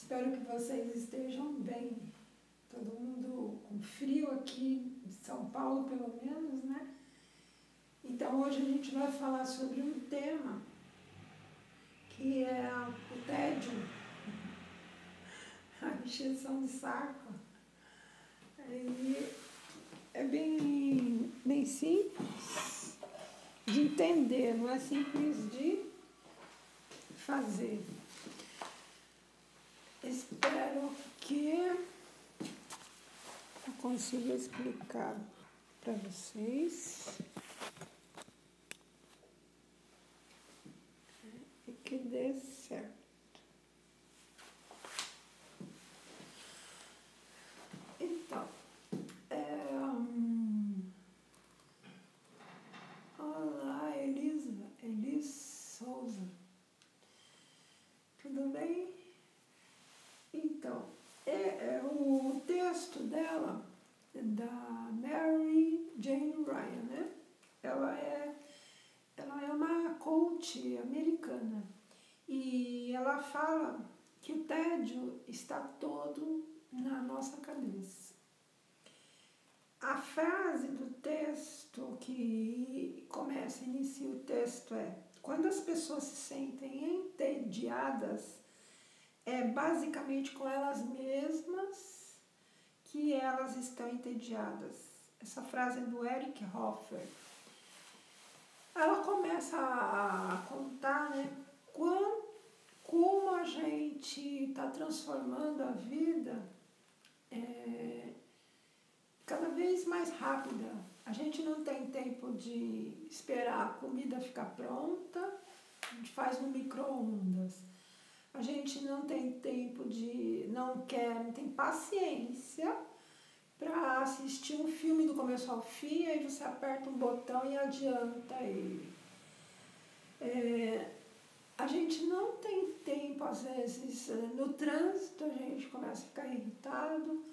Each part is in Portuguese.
Espero que vocês estejam bem. Todo mundo com frio aqui em São Paulo, pelo menos, né? Então, hoje a gente vai falar sobre um tema que é o tédio, a encheção de saco. E é bem simples de entender, não é simples de fazer. Espero que eu consiga explicar para vocês e que dê certo. Então, olá, Elis Souza, tudo bem? Então, o texto dela é da Mary Jane Ryan, né? Ela é uma coach americana e ela fala que o tédio está todo na nossa cabeça. A frase do texto que inicia o texto é: quando as pessoas se sentem entediadas, é basicamente com elas mesmas que elas estão entediadas. Essa frase é do Eric Hoffer. Ela começa a contar, né, como a gente está transformando a vida cada vez mais rápida. A gente não tem tempo de esperar a comida ficar pronta, a gente faz no micro-ondas. A gente não tem tempo não tem paciência para assistir um filme do começo ao fim, aí você aperta um botão e adianta ele. A gente não tem tempo, às vezes, no trânsito a gente começa a ficar irritado,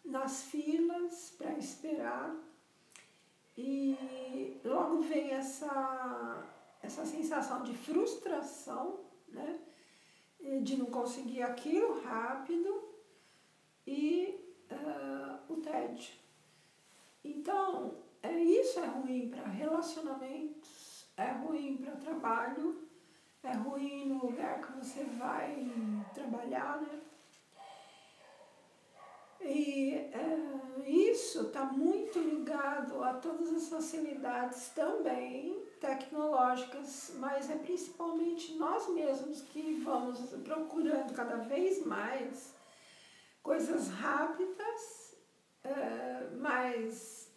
nas filas para esperar, e logo vem essa sensação de frustração, né? De não conseguir aquilo rápido e o tédio. Então, isso é ruim para relacionamentos, é ruim para trabalho, é ruim no lugar que você vai trabalhar, né? E isso está muito ligado a todas as facilidades também tecnológicas, mas é principalmente nós mesmos que vamos procurando cada vez mais coisas rápidas, mais,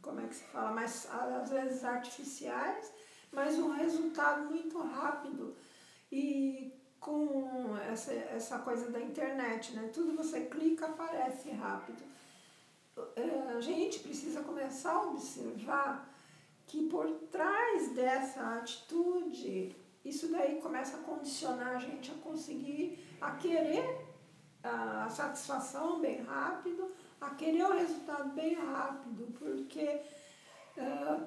como é que se fala, mais às vezes artificiais, mas um resultado muito rápido. E com essa coisa da internet, né? Tudo você clica, aparece rápido. A gente precisa começar a observar que por trás dessa atitude, isso daí começa a condicionar a gente a conseguir, a querer a satisfação bem rápido, a querer o resultado bem rápido, porque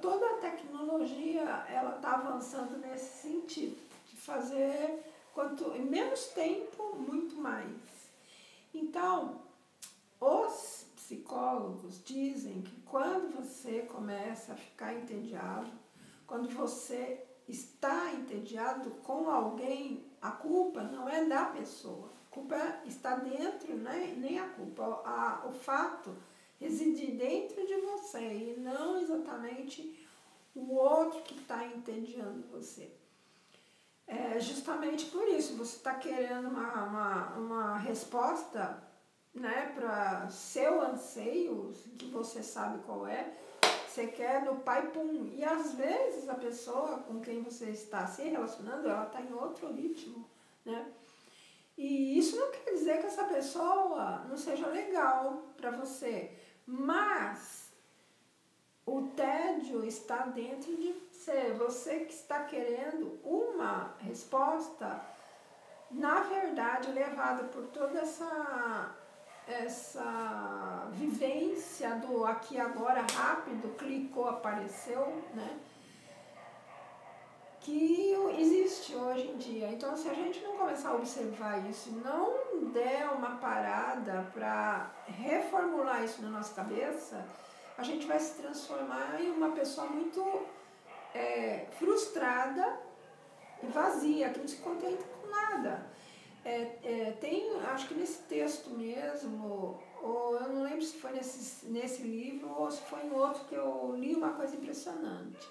toda a tecnologia ela está avançando nesse sentido, de fazer em menos tempo, muito mais. Então, os psicólogos dizem que quando você começa a ficar entediado, quando você está entediado com alguém, a culpa não é da pessoa, a culpa está dentro, né? Nem a culpa, o fato reside dentro de você e não exatamente o outro que está entediando você. Justamente por isso, você está querendo uma resposta, né, para seu anseio, que você sabe qual é, você quer no pai-pum. E às vezes a pessoa com quem você está se relacionando, ela está em outro ritmo, né? E isso não quer dizer que essa pessoa não seja legal para você, mas o tédio está dentro de você. Você que está querendo uma resposta, na verdade, levada por toda essa vivência do aqui agora rápido, clicou, apareceu, né? Que existe hoje em dia. Então, se a gente não começar a observar isso e não der uma parada para reformular isso na nossa cabeça, a gente vai se transformar em uma pessoa muito frustrada e vazia, que não se contenta com nada. Tem, acho que nesse texto mesmo, ou eu não lembro se foi nesse livro ou se foi em outro, que eu li uma coisa impressionante,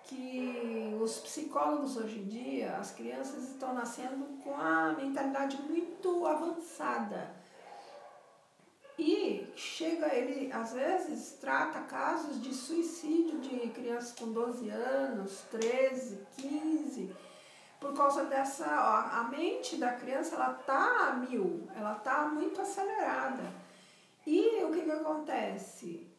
que os psicólogos hoje em dia, as crianças estão nascendo com a mentalidade muito avançada. E ele às vezes trata casos de suicídio de crianças com 12 anos, 13, 15, por causa dessa, a mente da criança, ela tá a mil, ela tá muito acelerada. E o que acontece?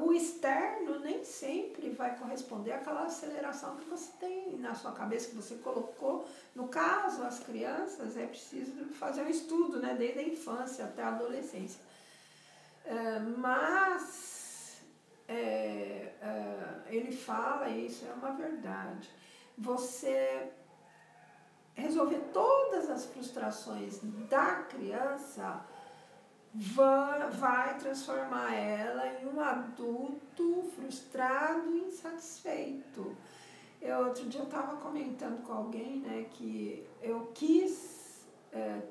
O externo nem sempre vai corresponder àquela aceleração que você tem na sua cabeça, que você colocou. No caso, as crianças, é preciso fazer um estudo, né, desde a infância até a adolescência. Mas ele fala, e isso é uma verdade, você resolver todas as frustrações da criança vai transformar ela em um adulto frustrado e insatisfeito. Outro dia eu estava comentando com alguém, né, que eu quis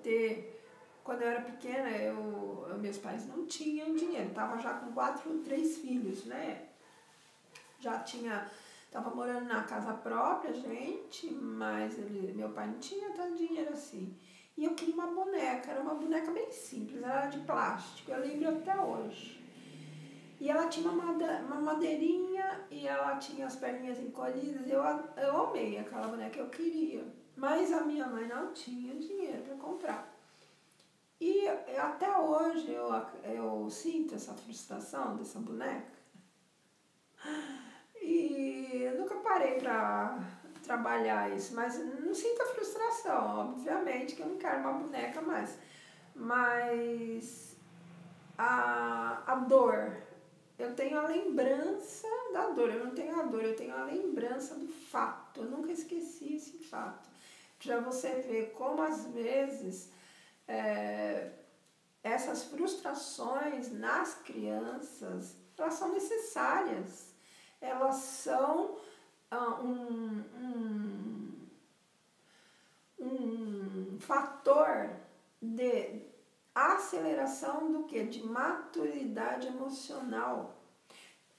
ter, quando eu era pequena, meus pais não tinham dinheiro, estava já com 3 filhos, né, estava morando na casa própria, gente, mas meu pai não tinha tanto dinheiro assim. E eu queria uma boneca, era uma boneca bem simples, ela era de plástico, eu lembro até hoje. E ela tinha uma madeirinha e ela tinha as perninhas encolhidas, eu amei aquela boneca, eu queria. Mas a minha mãe não tinha dinheiro para comprar. E até hoje eu sinto essa frustração dessa boneca. E eu nunca parei para trabalhar isso, mas não sinto a frustração, obviamente que eu não quero uma boneca mais, mas a dor, eu tenho a lembrança da dor, eu não tenho a dor, eu tenho a lembrança do fato, eu nunca esqueci esse fato, para você ver como às vezes essas frustrações nas crianças, elas são necessárias, elas são um fator de aceleração do que? De maturidade emocional,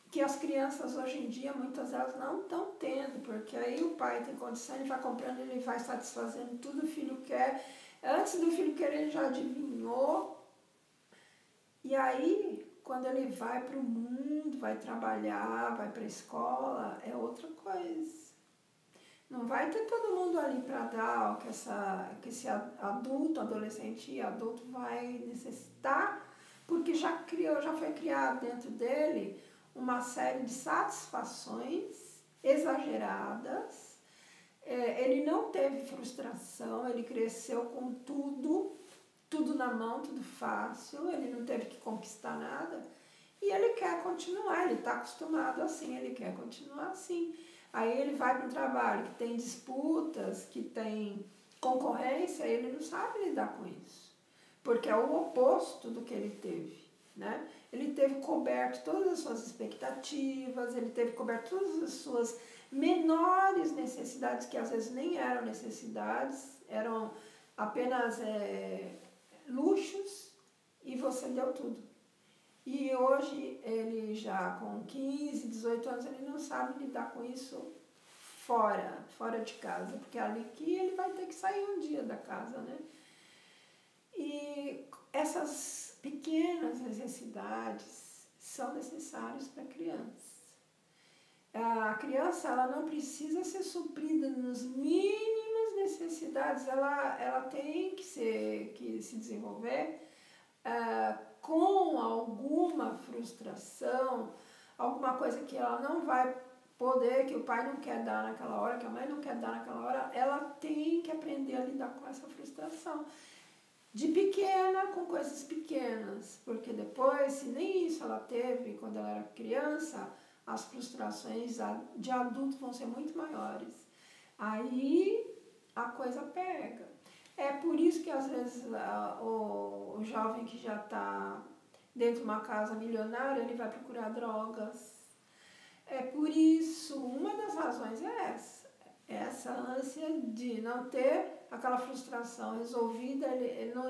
que as crianças hoje em dia, muitas delas não estão tendo, porque aí o pai tem condição, ele vai comprando, ele vai satisfazendo tudo o filho quer, antes do filho querer ele já adivinhou, e aí quando ele vai para o mundo, vai trabalhar, vai para a escola, é outra coisa. Não vai ter todo mundo ali para dar o que esse adulto, adolescente e adulto vai necessitar, porque já foi criado dentro dele uma série de satisfações exageradas. Ele não teve frustração, ele cresceu com tudo na mão, tudo fácil, ele não teve que conquistar nada. E ele quer continuar, ele está acostumado assim, ele quer continuar assim. Aí ele vai para um trabalho que tem disputas, que tem concorrência, ele não sabe lidar com isso. Porque é o oposto do que ele teve, né? Ele teve coberto todas as suas expectativas, ele teve coberto todas as suas menores necessidades, que às vezes nem eram necessidades, eram apenas luxos, e você deu tudo. E hoje, ele já com 15, 18 anos, ele não sabe lidar com isso fora de casa, porque é ali que ele vai ter que sair um dia da casa, né? E essas pequenas necessidades são necessárias para a criança. A criança, ela não precisa ser suprida nas mínimas necessidades, ela tem que se desenvolver com alguma frustração, alguma coisa que ela não vai poder, que o pai não quer dar naquela hora, que a mãe não quer dar naquela hora, ela tem que aprender a lidar com essa frustração. De pequena, com coisas pequenas, porque depois, se nem isso ela teve quando ela era criança, as frustrações de adulto vão ser muito maiores. Aí a coisa pega. É por isso que às vezes o jovem que já está dentro de uma casa milionária, ele vai procurar drogas. É por isso, uma das razões é essa ânsia de não ter aquela frustração resolvida,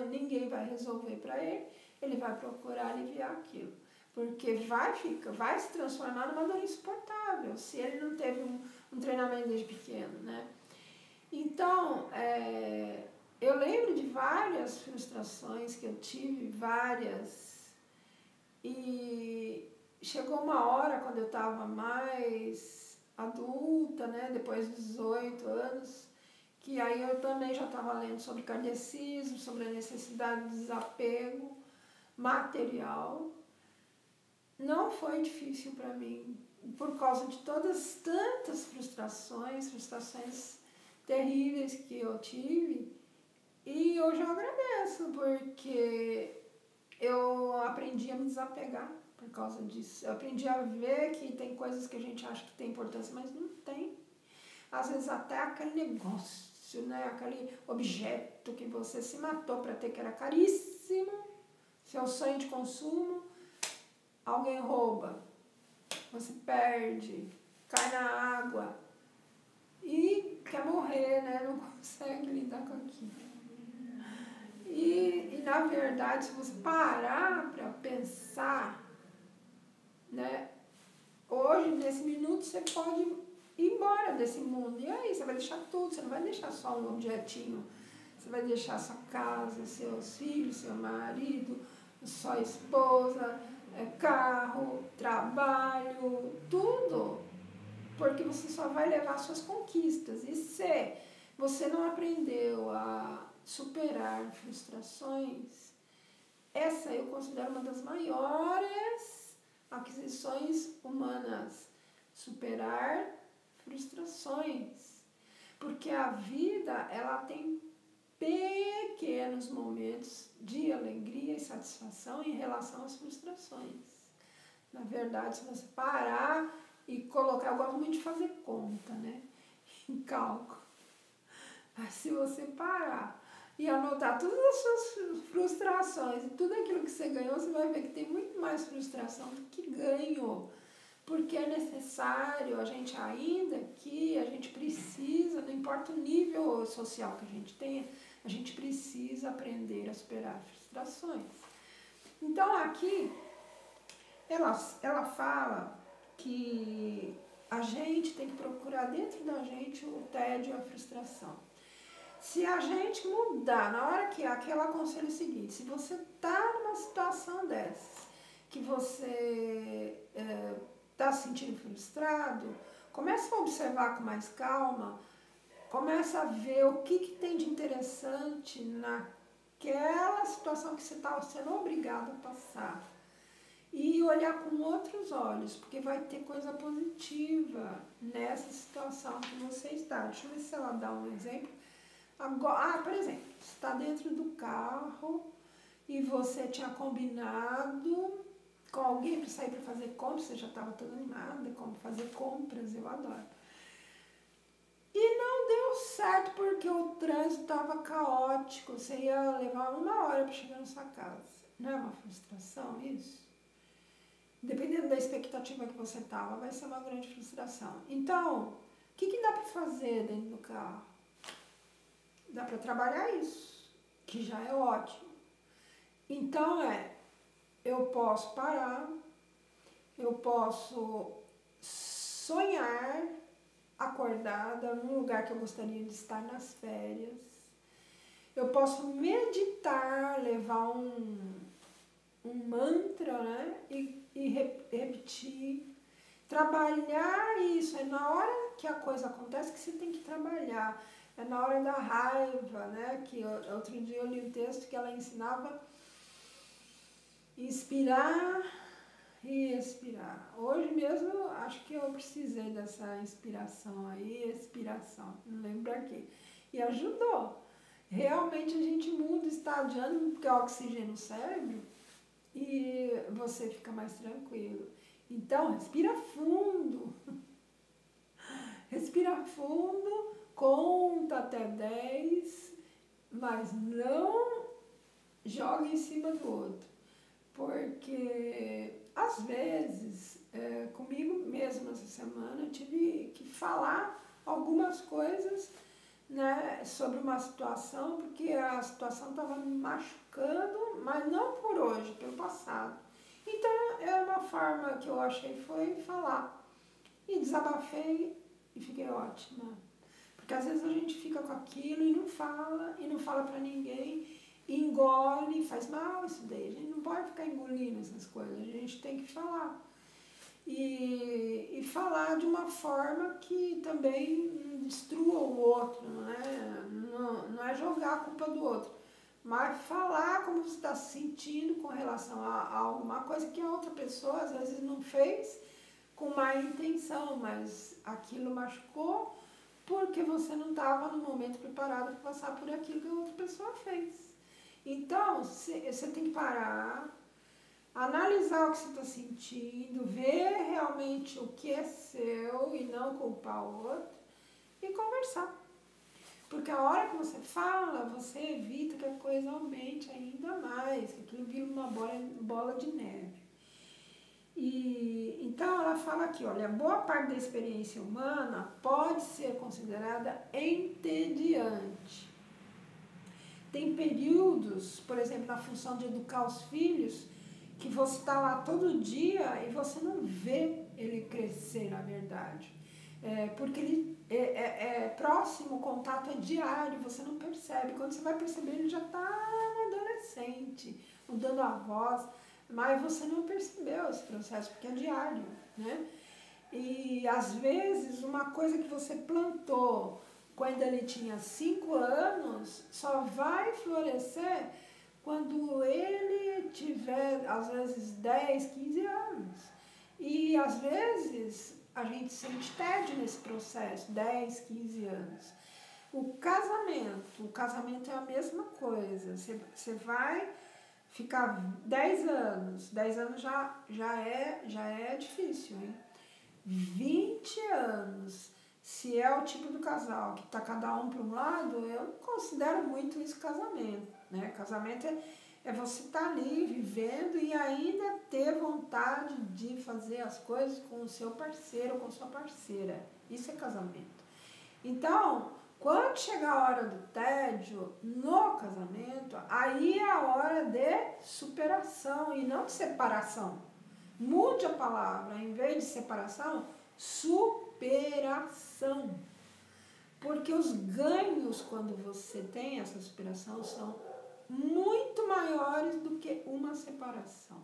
ninguém vai resolver para ele vai procurar aliviar aquilo. Porque vai se transformar numa dor insuportável, se ele não teve um treinamento desde pequeno, né? Então, eu lembro de várias frustrações que eu tive, várias, e chegou uma hora, quando eu estava mais adulta, né, depois dos 18 anos, que aí eu também já estava lendo sobre kardecismo, sobre a necessidade de desapego material. Não foi difícil para mim, por causa de tantas frustrações terríveis que eu tive, e hoje eu agradeço, porque eu aprendi a me desapegar por causa disso. Eu aprendi a ver que tem coisas que a gente acha que tem importância, mas não tem. Às vezes até aquele negócio, né? Aquele objeto que você se matou para ter, que era caríssimo, seu sonho de consumo, alguém rouba, você perde, cai na água e quer morrer, né? Não consegue lidar com aquilo. E na verdade, se você parar para pensar, né? Hoje, nesse minuto, você pode ir embora desse mundo. E aí, você vai deixar tudo, você não vai deixar só um objetinho. Você vai deixar sua casa, seus filhos, seu marido, sua esposa, carro, trabalho, tudo. Porque você só vai levar suas conquistas. E se você não aprendeu a superar frustrações, essa eu considero uma das maiores aquisições humanas. Superar frustrações. Porque a vida, ela tem pequenos momentos de alegria e satisfação em relação às frustrações. Na verdade, se você parar e colocar, eu gosto muito de fazer conta, né? Em cálculo. Mas se você parar e anotar todas as suas frustrações e tudo aquilo que você ganhou, você vai ver que tem muito mais frustração do que ganho. Porque é necessário, a gente precisa, não importa o nível social que a gente tenha, a gente precisa aprender a superar frustrações. Então aqui, ela fala que a gente tem que procurar dentro da gente o tédio e a frustração. Se a gente mudar, na hora que aquela aconselho é o seguinte, se você está numa situação dessas, que você está se sentindo frustrado, começa a observar com mais calma, começa a ver o que tem de interessante naquela situação que você está sendo obrigado a passar. E olhar com outros olhos, porque vai ter coisa positiva nessa situação que você está. Deixa eu ver se ela dá um exemplo. Agora, por exemplo, você está dentro do carro e você tinha combinado com alguém para sair para fazer compras, você já estava toda animada, como fazer compras, eu adoro. E não deu certo porque o trânsito estava caótico, você ia levar 1 hora para chegar na sua casa. Não é uma frustração isso? Dependendo da expectativa que você estava, vai ser uma grande frustração. Então, o que dá para fazer dentro do carro? Dá para trabalhar isso, que já é ótimo. Então eu posso parar, eu posso sonhar acordada num lugar que eu gostaria de estar nas férias. Eu posso meditar, levar um mantra, né? E repetir. Trabalhar isso. É na hora que a coisa acontece que você tem que trabalhar. É na hora da raiva, né? Que outro dia eu li um texto que ela ensinava inspirar e expirar. Hoje mesmo acho que eu precisei dessa inspiração aí, expiração, não lembro aqui. E ajudou. Realmente a gente muda o estado de ânimo, porque oxigena o cérebro e você fica mais tranquilo. Então, respira fundo. Respira fundo, conta até 10, mas não joga em cima do outro. Porque, às vezes, comigo mesma essa semana, eu tive que falar algumas coisas, né, sobre uma situação, porque a situação estava me machucando, mas não por hoje, pelo passado. Então, é uma forma que eu achei foi falar. E desabafei e fiquei ótima. Porque às vezes a gente fica com aquilo e não fala pra ninguém, e engole, faz mal isso daí. A gente não pode ficar engolindo essas coisas, a gente tem que falar. E falar de uma forma que também não destrua o outro, não é jogar a culpa do outro, mas falar como você está se sentindo com relação a alguma coisa que a outra pessoa às vezes não fez com má intenção, mas aquilo machucou porque você não estava no momento preparado para passar por aquilo que a outra pessoa fez. Então, você tem que parar, analisar o que você está sentindo, ver realmente o que é seu e não culpar o outro e conversar. Porque a hora que você fala, você evita que a coisa aumente ainda mais, que aquilo vira uma bola de neve. E então ela fala aqui, olha, boa parte da experiência humana pode ser considerada entediante. Tem períodos, por exemplo, na função de educar os filhos, que você está lá todo dia e você não vê ele crescer, na verdade. Porque ele é próximo, o contato é diário, você não percebe. Quando você vai perceber, ele já está um adolescente, mudando a voz, mas você não percebeu esse processo, porque é diário, né? E, às vezes, uma coisa que você plantou quando ele tinha 5 anos, só vai florescer quando ele tiver, às vezes, 10, 15 anos. E, às vezes, a gente sente tédio nesse processo, 10, 15 anos. O casamento é a mesma coisa. Você vai ficar 10 anos já é difícil, hein? 20 anos, se é o tipo do casal que está cada um para um lado, eu não considero muito isso casamento, né? Casamento é você estar ali vivendo e ainda ter vontade de fazer as coisas com o seu parceiro ou com sua parceira. Isso é casamento. Então, quando chegar a hora do tédio no casamento, aí é a hora de superação e não de separação. Mude a palavra, em vez de separação, superação. Porque os ganhos quando você tem essa superação são muito maiores do que uma separação.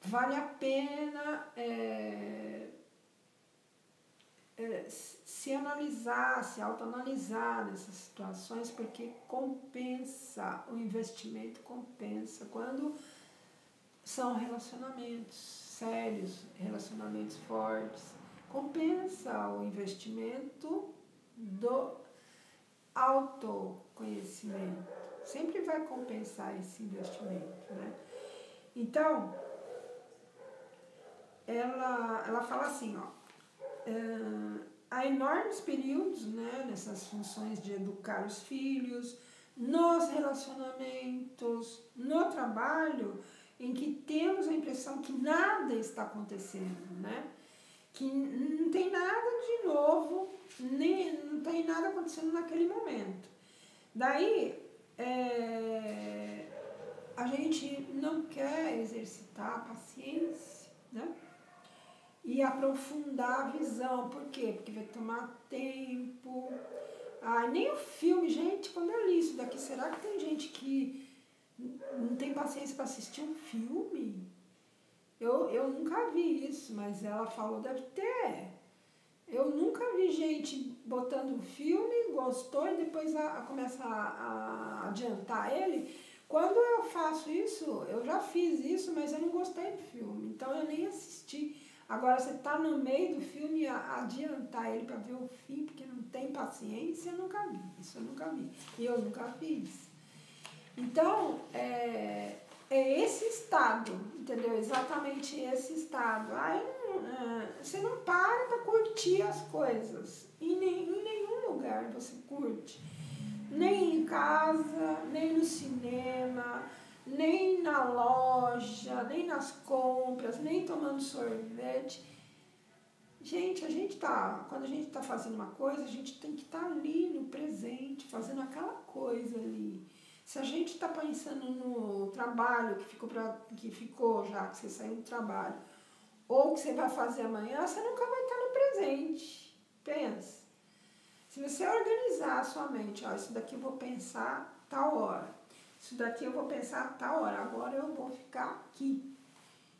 Vale a pena se analisar, se autoanalisar nessas situações, porque compensa, o investimento compensa. Quando são relacionamentos sérios, relacionamentos fortes, compensa o investimento do autoconhecimento. Sempre vai compensar esse investimento, né? Então, ela fala assim, ó, há enormes períodos, né, nessas funções de educar os filhos, nos relacionamentos, no trabalho, em que temos a impressão que nada está acontecendo, né? Que não tem nada de novo, nem não tem nada acontecendo naquele momento. Daí, a gente não quer exercitar a paciência, né? E aprofundar a visão. Por quê? Porque vai tomar tempo. Nem o filme, gente, quando eu li isso daqui, será que tem gente que não tem paciência para assistir um filme? Eu nunca vi isso, mas ela falou, deve ter. Eu nunca vi gente botando um filme, gostou e depois começa a adiantar ele. Quando eu faço isso, eu já fiz isso, mas eu não gostei do filme, então eu nem assisti. Agora, você tá no meio do filme, adiantar ele para ver o fim, porque não tem paciência, eu nunca vi. Isso eu nunca vi. E eu nunca fiz. Então, é esse estado, entendeu? Exatamente esse estado. Aí, você não para curtir as coisas, em nenhum lugar você curte. Nem em casa, nem no cinema, nem na loja, nem nas compras, nem tomando sorvete. Gente, quando a gente está fazendo uma coisa, a gente tem que estar ali no presente, fazendo aquela coisa ali. Se a gente está pensando no trabalho que ficou já, que você saiu do trabalho, ou que você vai fazer amanhã, você nunca vai estar no presente. Pensa. Se você organizar a sua mente, ó, isso daqui eu vou pensar tal hora, isso daqui eu vou pensar tal hora, agora eu vou ficar aqui.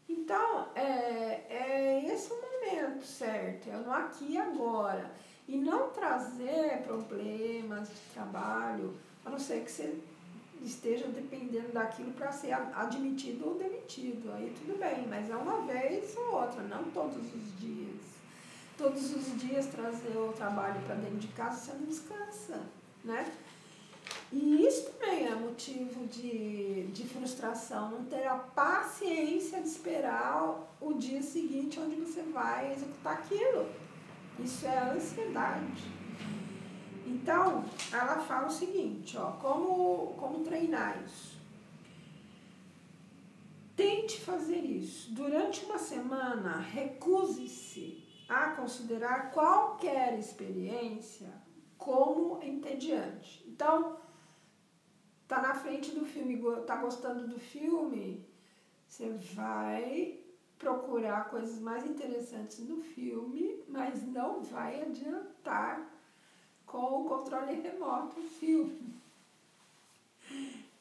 Então, é esse o momento, certo? É no aqui e agora. E não trazer problemas de trabalho, a não ser que você esteja dependendo daquilo para ser admitido ou demitido. Aí tudo bem, mas é uma vez ou outra, não todos os dias. Todos os dias trazer o trabalho para dentro de casa, você não descansa, né? E isso também é motivo de frustração, não ter a paciência de esperar o dia seguinte onde você vai executar aquilo. Isso é ansiedade. Então, ela fala o seguinte, ó, como treinar isso. Tente fazer isso. Durante uma semana, recuse-se a considerar qualquer experiência como entediante. Então, tá na frente do filme, tá gostando do filme, você vai procurar coisas mais interessantes no filme, mas não vai adiantar com o controle remoto do filme.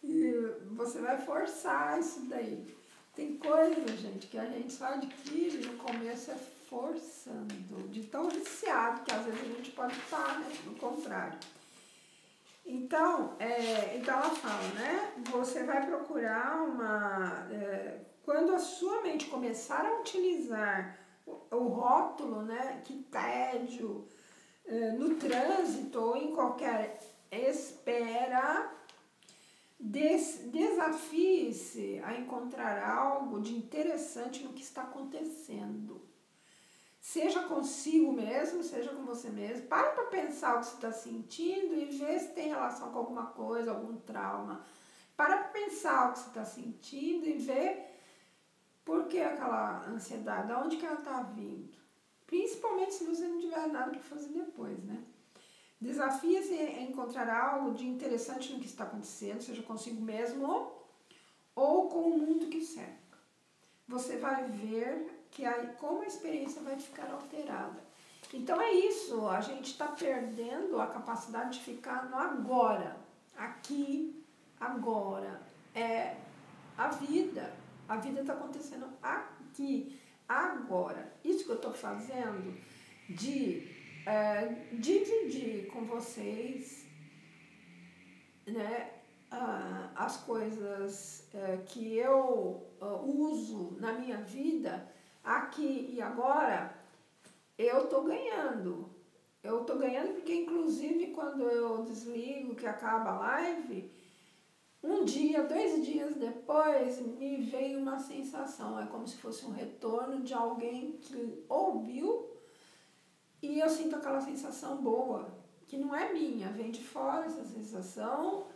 E você vai forçar isso daí. Tem coisa, gente, que a gente só adquire no começo forçando, de tão viciado que às vezes a gente pode estar, né? No contrário. Então, ela fala, né? Você vai procurar quando a sua mente começar a utilizar o rótulo, né? Que tédio, no trânsito ou em qualquer espera, desafie-se a encontrar algo de interessante no que está acontecendo. Seja consigo mesmo, seja com você mesmo. Para pensar o que você está sentindo e ver se tem relação com alguma coisa, algum trauma. Para pensar o que você está sentindo e ver por que aquela ansiedade, de onde que ela está vindo. Principalmente se você não tiver nada para fazer depois, né? Desafie-se a encontrar algo de interessante no que está acontecendo, seja consigo mesmo ou com o mundo que cerca. Você vai ver que aí como a experiência vai ficar alterada. Então é isso, a gente está perdendo a capacidade de ficar no agora, aqui, agora. É a vida está acontecendo aqui, agora. Isso que eu estou fazendo de dividir com vocês, né, as coisas que eu uso na minha vida, aqui e agora, eu estou ganhando. Eu estou ganhando porque, inclusive, quando eu desligo, que acaba a live, um dia, 2 dias depois, me veio uma sensação. É como se fosse um retorno de alguém que ouviu e eu sinto aquela sensação boa, que não é minha, vem de fora essa sensação,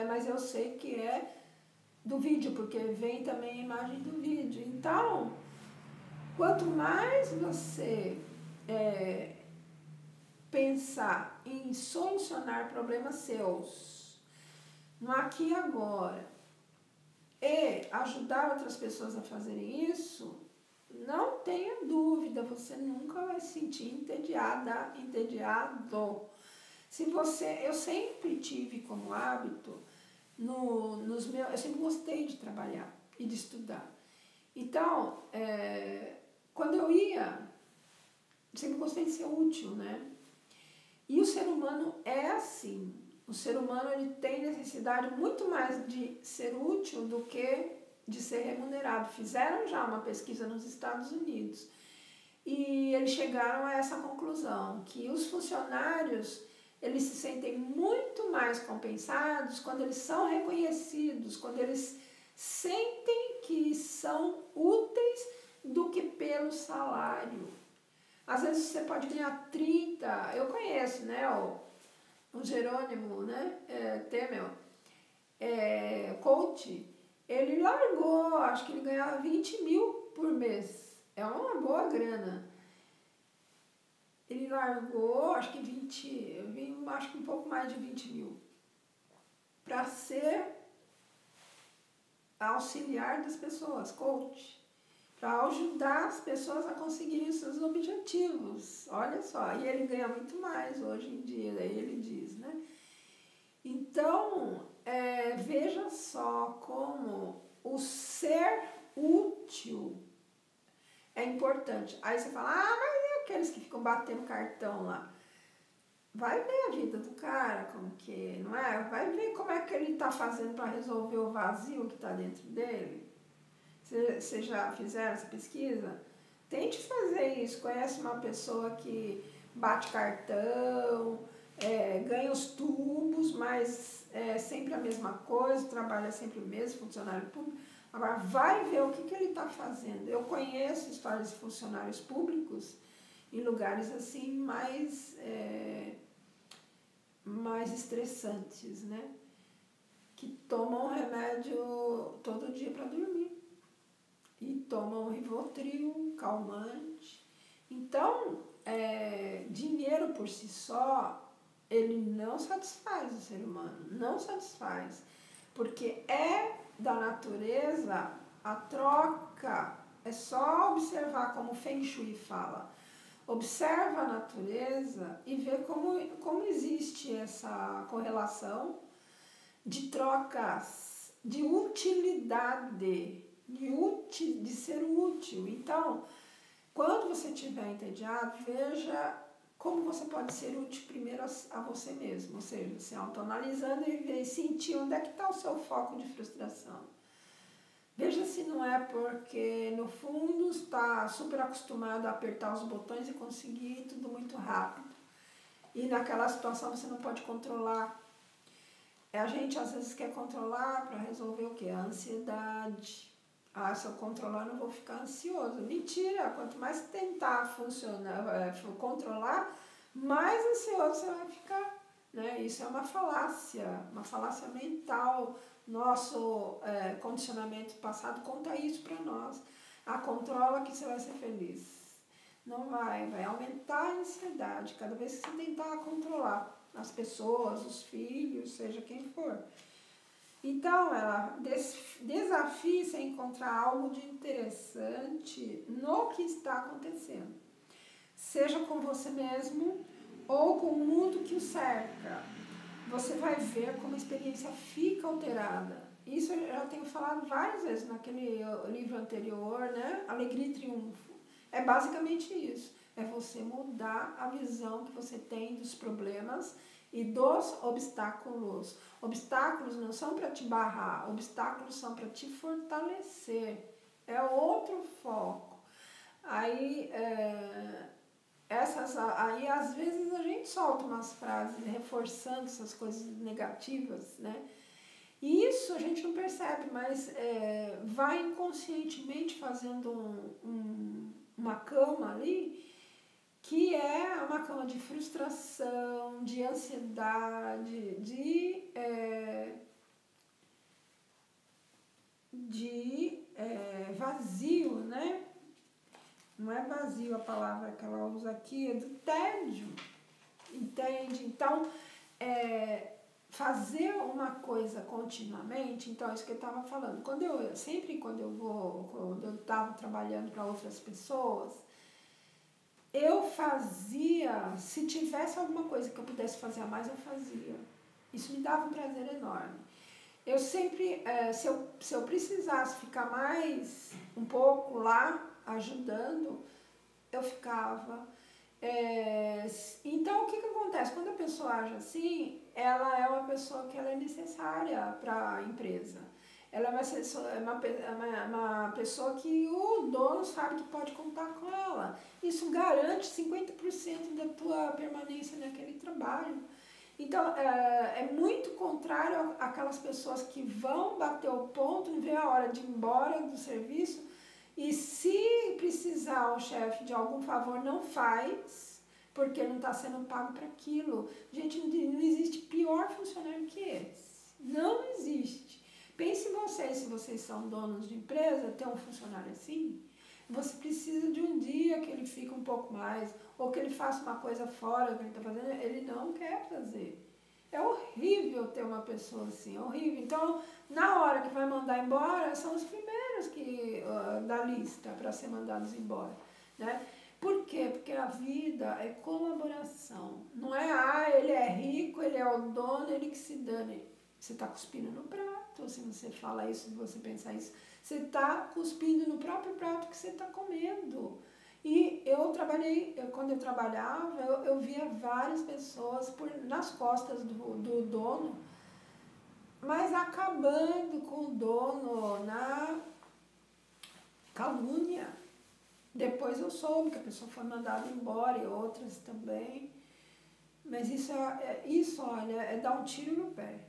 mas eu sei que é do vídeo, porque vem também a imagem do vídeo. Então, quanto mais você pensar em solucionar problemas seus, no aqui e agora, e ajudar outras pessoas a fazerem isso, não tenha dúvida, você nunca vai se sentir entediado. Eu sempre tive como hábito, eu sempre gostei de trabalhar e de estudar. Então, quando eu ia, sempre gostei de ser útil, né? E o ser humano é assim. O ser humano ele tem necessidade muito mais de ser útil do que de ser remunerado. Fizeram já uma pesquisa nos Estados Unidos e eles chegaram a essa conclusão, que os funcionários eles se sentem muito mais compensados quando eles são reconhecidos, quando eles sentem que são úteis do que pelo salário. Às vezes você pode ganhar 30, eu conheço, né, o Jerônimo, né, Temel, coach, ele largou, acho que ele ganhava 20 mil por mês. É uma boa grana. Ele largou, acho que acho que um pouco mais de 20 mil, para ser auxiliar das pessoas, coach, para ajudar as pessoas a conseguirem os seus objetivos. Olha só, e ele ganha muito mais hoje em dia, daí ele diz, né? Então, veja só como o ser útil é importante. Aí você fala, mas e aqueles que ficam batendo cartão lá? Vai ver a vida do cara, como que, não é? Vai ver como é que ele está fazendo para resolver o vazio que está dentro dele. Vocês já fizeram essa pesquisa? Tente fazer isso. Conhece uma pessoa que bate cartão, ganha os tubos, mas é sempre a mesma coisa, trabalha sempre o mesmo, funcionário público. Agora, vai ver o que ele está fazendo. Eu conheço histórias de funcionários públicos em lugares assim mais estressantes, né? Que tomam remédio todo dia para dormir. E tomam Rivotril, calmante. Então, dinheiro por si só, ele não satisfaz o ser humano, não satisfaz. Porque da natureza a troca, é só observar como o Feng Shui fala. Observa a natureza e vê como existe essa correlação de trocas, de utilidade, de ser útil. Então, quando você estiver entediado, veja como você pode ser útil primeiro a você mesmo, ou seja, se autoanalisando e sentir onde é que está o seu foco de frustração. Veja se não é porque, no fundo, está super acostumado a apertar os botões e conseguir tudo muito rápido. E naquela situação você não pode controlar. A gente, às vezes, quer controlar para resolver o quê? A ansiedade. Se eu controlar, eu não vou ficar ansioso. Mentira! Quanto mais tentar controlar, mais ansioso você vai ficar. Né? Isso é uma falácia mental. Nosso condicionamento passado conta isso para nós. Controla que você vai ser feliz. Não vai aumentar a ansiedade cada vez que você tentar controlar as pessoas, os filhos, seja quem for. Então, ela desafia-se a encontrar algo de interessante no que está acontecendo. Seja com você mesmo ou com o mundo que o cerca. Você vai ver como a experiência fica alterada. Isso eu já tenho falado várias vezes naquele livro anterior, né? Alegria e Triunfo. É basicamente isso. É você mudar a visão que você tem dos problemas e dos obstáculos. Obstáculos não são para te barrar, obstáculos são para te fortalecer. É outro foco. Aí às vezes a gente solta umas frases reforçando essas coisas negativas, né? E isso a gente não percebe, mas vai inconscientemente fazendo uma cama ali, que é uma cama de frustração, de ansiedade, de vazio, né? Não é vazio a palavra que ela usa aqui, é do tédio, entende? Então, fazer uma coisa continuamente, então é isso que eu estava falando. Quando eu estava trabalhando para outras pessoas, eu fazia, se tivesse alguma coisa que eu pudesse fazer a mais, eu fazia. Isso me dava um prazer enorme. Eu sempre, se eu precisasse ficar mais um pouco lá, ajudando, eu ficava. Então, o que acontece? Quando a pessoa age assim, ela é uma pessoa que ela é necessária para a empresa. Ela é uma pessoa que o dono sabe que pode contar com ela. Isso garante 50% da tua permanência naquele trabalho. Então, é muito contrário àquelas pessoas que vão bater o ponto, não vê a hora de ir embora do serviço, e se precisar o chefe de algum favor, não faz, porque não está sendo pago para aquilo. Gente, não existe pior funcionário que esse. Não existe. Pense vocês, se vocês são donos de empresa, ter um funcionário assim, você precisa de um dia que ele fique um pouco mais, ou que ele faça uma coisa fora do que ele está fazendo, ele não quer fazer. É horrível ter uma pessoa assim, é horrível. Então, na hora que vai mandar embora, são os primeiros da lista para ser mandados embora, né? Por quê? Porque a vida é colaboração. Não é, ele é rico, ele é o dono, ele que se dane. Você está cuspindo no prato, se você fala isso, se você pensar isso. Você está cuspindo no próprio prato que você está comendo. E quando eu trabalhava, eu via várias pessoas nas costas do dono, mas acabando com o dono na calúnia. Depois eu soube que a pessoa foi mandada embora e outras também. Mas isso, olha, é dar um tiro no pé.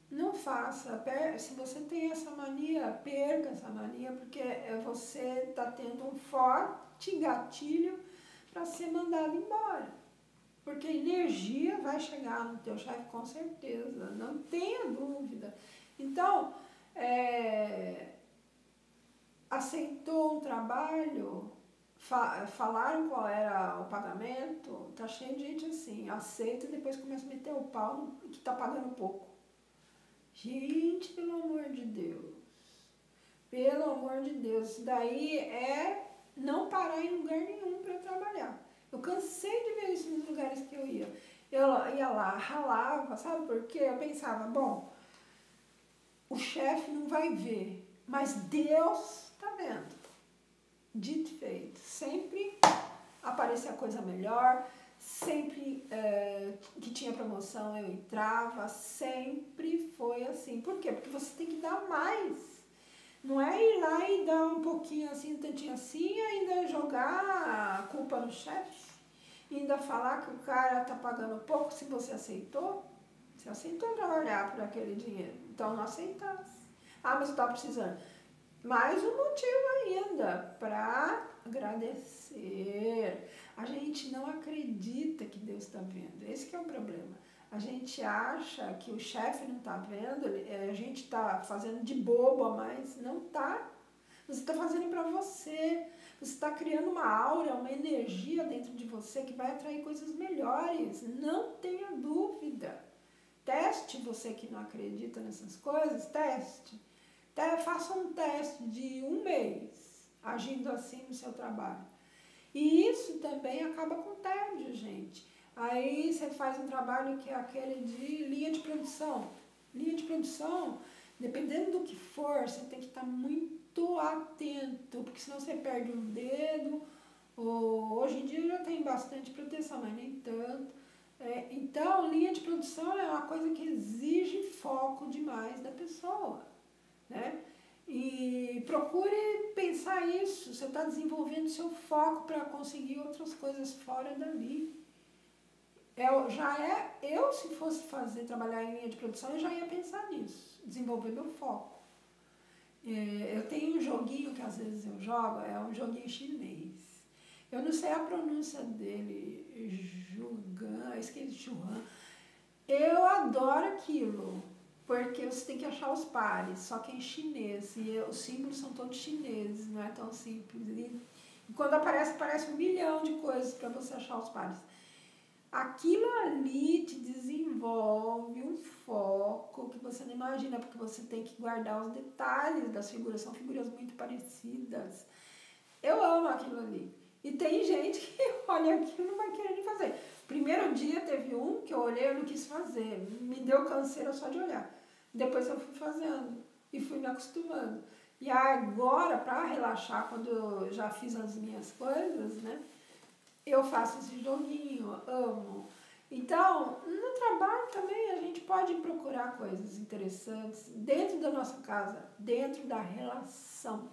Não faça. Se você tem essa mania, perca essa mania, porque você está tendo um forte gatilho para ser mandado embora. Porque energia vai chegar no teu chefe com certeza, não tenha dúvida. Então, aceitou um trabalho, falaram qual era o pagamento, tá cheio de gente assim, aceita e depois começa a meter o pau no que tá pagando pouco. Gente, pelo amor de Deus, pelo amor de Deus, isso daí é não parar em lugar nenhum para trabalhar. Eu cansei de ver isso nos lugares que eu ia. Eu ia lá, ralava, sabe por quê? Eu pensava, bom, o chefe não vai ver, mas Deus tá vendo. Dito e feito. Sempre aparecia coisa melhor, sempre que tinha promoção eu entrava, sempre foi assim. Por quê? Porque você tem que dar mais. Não é ir lá e dar um pouquinho assim, um tantinho assim, e ainda jogar a culpa no chefe, e ainda falar que o cara tá pagando pouco se você aceitou. Você aceitou trabalhar por aquele dinheiro, então não aceitasse. Ah, mas eu estava precisando. Mais um motivo ainda para agradecer. A gente não acredita que Deus está vendo. Esse que é o problema. A gente acha que o chefe não está vendo, a gente está fazendo de bobo a mais. Não está. Você está fazendo para você. Você está criando uma aura, uma energia dentro de você que vai atrair coisas melhores. Não tenha dúvida. Teste, você que não acredita nessas coisas, teste. Faça um teste de 1 mês, agindo assim no seu trabalho. E isso também acaba com tédio, gente. Aí você faz um trabalho que é aquele de linha de produção. Linha de produção, dependendo do que for, você tem que estar muito atento, porque senão você perde um dedo. Hoje em dia já tem bastante proteção, mas nem tanto. Então, linha de produção é uma coisa que exige foco demais da pessoa, né? E procure pensar isso. Você está desenvolvendo seu foco para conseguir outras coisas fora dali. Se fosse trabalhar em linha de produção, eu já ia pensar nisso, desenvolver meu foco. Eu tenho um joguinho que às vezes eu jogo, é um joguinho chinês. Eu não sei a pronúncia dele, Juhan. Eu adoro aquilo, porque você tem que achar os pares, só que é em chinês, e os símbolos são todos chineses, não é tão simples. E quando parece 1 milhão de coisas para você achar os pares. Aquilo ali te desenvolve um foco que você não imagina, porque você tem que guardar os detalhes das figuras, são figuras muito parecidas. Eu amo aquilo ali. E tem gente que olha aquilo e não vai querer nem fazer. Primeiro dia teve um que eu olhei e não quis fazer. Me deu canseira só de olhar. Depois eu fui fazendo e fui me acostumando. E agora, para relaxar, quando eu já fiz as minhas coisas, né? Eu faço esse joguinho, amo. Então, no trabalho também a gente pode procurar coisas interessantes dentro da nossa casa, dentro da relação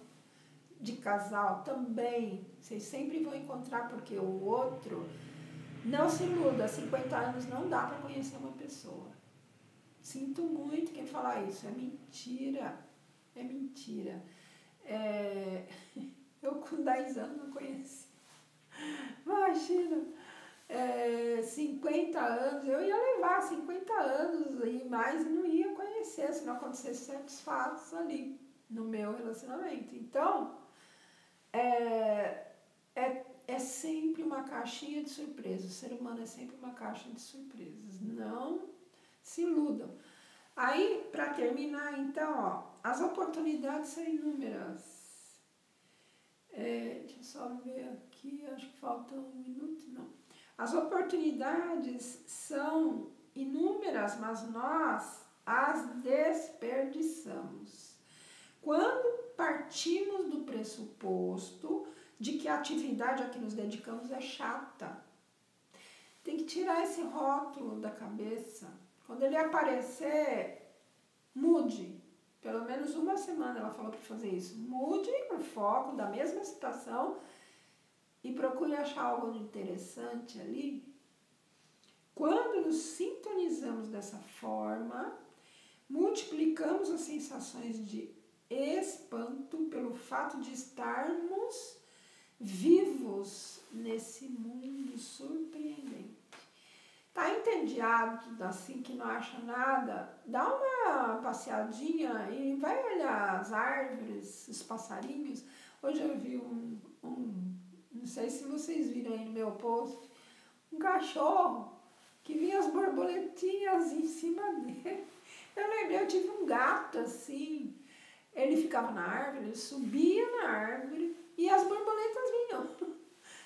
de casal também. Vocês sempre vão encontrar, porque o outro, não se iluda, 50 anos não dá para conhecer uma pessoa. Sinto muito quem falar isso, é mentira, é mentira. Eu com 10 anos não conheci. Imagina, 50 anos, eu ia levar 50 anos e mais e não ia conhecer se não acontecesse certos fatos ali no meu relacionamento. Então, é sempre uma caixinha de surpresas. O ser humano é sempre uma caixa de surpresas. Não se iludam. Aí, para terminar, então, ó, as oportunidades são inúmeras. Deixa eu só ver aqui, acho que falta 1 minuto, não. As oportunidades são inúmeras, mas nós as desperdiçamos. Quando partimos do pressuposto de que a atividade a que nos dedicamos é chata, tem que tirar esse rótulo da cabeça. Quando ele aparecer, mude. Pelo menos 1 semana ela falou para fazer isso. Mude o foco da mesma situação e procure achar algo interessante ali. Quando nos sintonizamos dessa forma, multiplicamos as sensações de espanto pelo fato de estarmos vivos nesse mundo surpreendente. Tá entediado, assim, que não acha nada? Dá uma passeadinha e vai olhar as árvores, os passarinhos. Hoje eu vi não sei se vocês viram aí no meu post, um cachorro que vinha as borboletinhas em cima dele. Eu lembrei, eu tive um gato assim, ele ficava na árvore, ele subia na árvore e as borboletas vinham.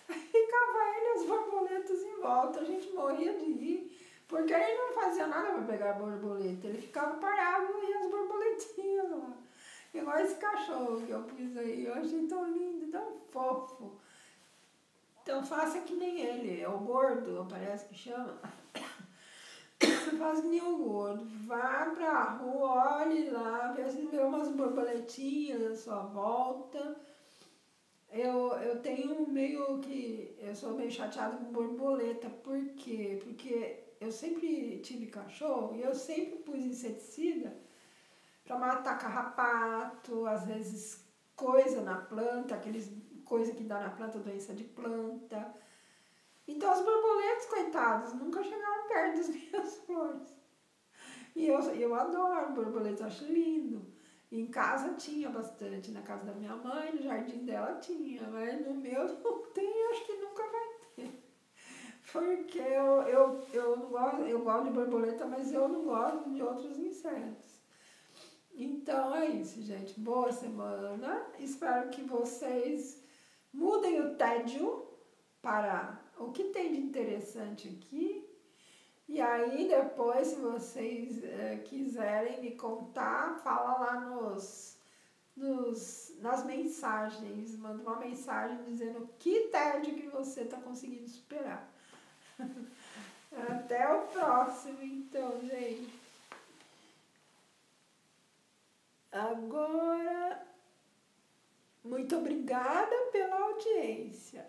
Aí ficava ele e as borboletas em volta, a gente morria de rir, porque ele não fazia nada para pegar a borboleta, ele ficava parado e as borboletinhas lá. Igual esse cachorro que eu pus aí, eu achei tão lindo, tão fofo. Então faça que nem ele, é o gordo, parece que chama. Faça que nem o gordo, vá pra rua, olhe lá, vê se vê umas borboletinhas à sua volta. Eu tenho meio que, eu sou meio chateada com borboleta, por quê? Porque eu sempre tive cachorro e eu sempre pus inseticida para matar carrapato, às vezes coisa na planta, coisa que dá na planta, doença de planta. Então as borboletas, coitadas, nunca chegaram perto das minhas flores. E eu adoro borboleta, acho lindo. Em casa tinha bastante, na casa da minha mãe, no jardim dela tinha, mas no meu não tem, acho que nunca vai ter. Porque eu não gosto, eu gosto de borboleta, mas eu não gosto de outros insetos. Então é isso, gente. Boa semana. Espero que vocês mudem o tédio para o que tem de interessante aqui. E aí depois, se vocês quiserem me contar, fala lá nas mensagens, manda uma mensagem dizendo que tédio que você está conseguindo superar. Até o próximo, então, gente. Agora, muito obrigada pela audiência.